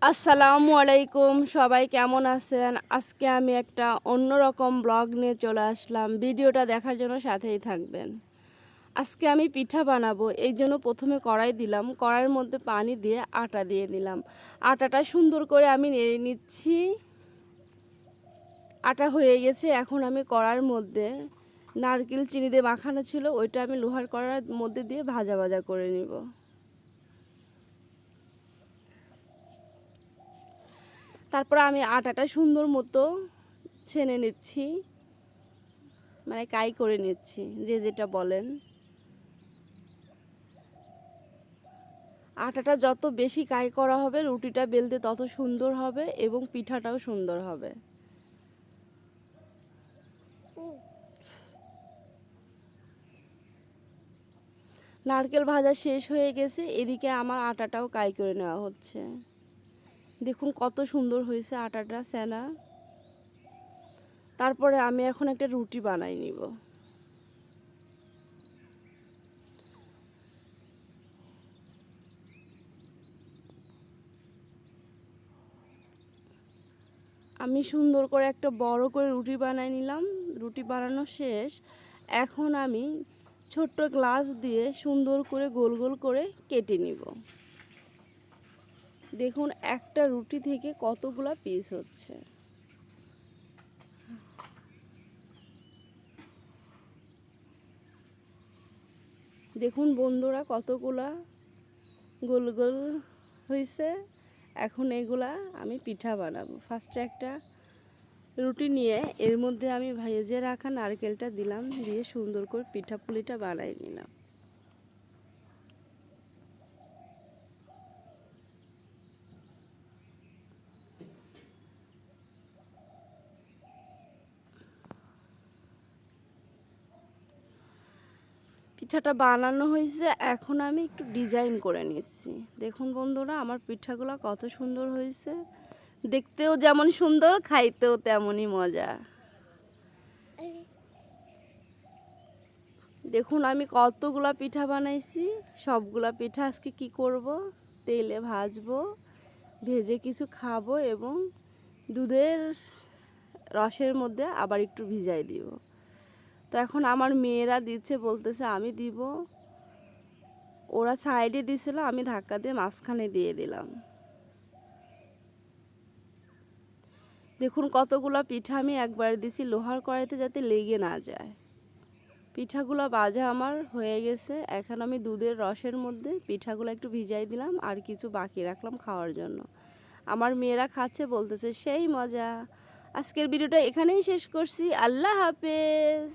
আসসালামু আলাইকুম, সবাই কেমন আছেন? আজকে আমি একটা অন্যরকম ব্লগ নিয়ে চলে আসলাম। ভিডিওটা দেখার জন্য সাথেই থাকবেন। আজকে আমি পিঠা বানাবো, এই জন্য প্রথমে কড়াই দিলাম। কড়াইয়ের মধ্যে পানি দিয়ে আটা দিয়ে দিলাম। আটাটা সুন্দর করে আমি নেড়ে নিচ্ছি। আটা হয়ে গেছে। এখন আমি কড়াইয়ের মধ্যে নারকেল চিনি দিয়ে মাখানো ছিল, ওইটা আমি লোহার কড়াইয়ের মধ্যে দিয়ে ভাজা ভাজা করে নিব। তারপর আমি আটাটা সুন্দর মতো ছেনে নিচ্ছি, মানে কাই করে নিচ্ছি, যে যেটা বলেন। আটাটা যত বেশি কাই করা হবে, রুটিটা বেলতে তত সুন্দর হবে এবং পিঠাটাও সুন্দর হবে। নারকেল ভাজা শেষ হয়ে গেছে, এদিকে আমার আটাটাও কাই করে নেওয়া হচ্ছে। দেখুন কত সুন্দর হয়েছে আটাটা সেনা। তারপরে আমি এখন একটা রুটি বানাই নিব। আমি সুন্দর করে একটা বড় করে রুটি বানাই নিলাম। রুটি বানানো শেষ। এখন আমি ছোট্ট গ্লাস দিয়ে সুন্দর করে গোল গোল করে কেটে নিব। দেখুন একটা রুটি থেকে কতগুলা পিস হচ্ছে। দেখুন বন্ধুরা কতগুলা গোল গোল হয়েছে। এখন এগুলা আমি পিঠা বানাবো। ফার্স্টে একটা রুটি নিয়ে এর মধ্যে আমি ভেজে রাখা নারকেলটা দিলাম, দিয়ে সুন্দর করে পিঠা পুলিটা বানাই নিলাম। পিঠাটা বানানো হয়েছে, এখন আমি একটু ডিজাইন করে নিচ্ছি। দেখুন বন্ধুরা আমার পিঠাগুলো কত সুন্দর হয়েছে। দেখতেও যেমন সুন্দর, খাইতেও তেমনই মজা। দেখুন আমি কতগুলা পিঠা বানাইছি। সবগুলা পিঠা আজকে কি করব, তেলে ভাজবো, ভেজে কিছু খাবো এবং দুধের রসের মধ্যে আবার একটু ভিজাই দিব। তো এখন আমার মেয়েরা দিচ্ছে, বলতেছে আমি দিব। ওরা সাইডে দিছিল, আমি ধাক্কা দিয়ে মাঝখানে দিয়ে দিলাম। দেখুন কতগুলা পিঠা আমি একবারে দিছি, লোহার কড়াইতে যাতে লেগে না যায়। পিঠাগুলো ভাজা আমার হয়ে গেছে। এখন আমি দুধের রসের মধ্যে পিঠাগুলো একটু ভিজাই দিলাম, আর কিছু বাকি রাখলাম খাওয়ার জন্য। আমার মেয়েরা খাচ্ছে, বলতেছে সেই মজা। আজকের ভিডিওটা এখানেই শেষ করছি। আল্লাহ হাফেজ।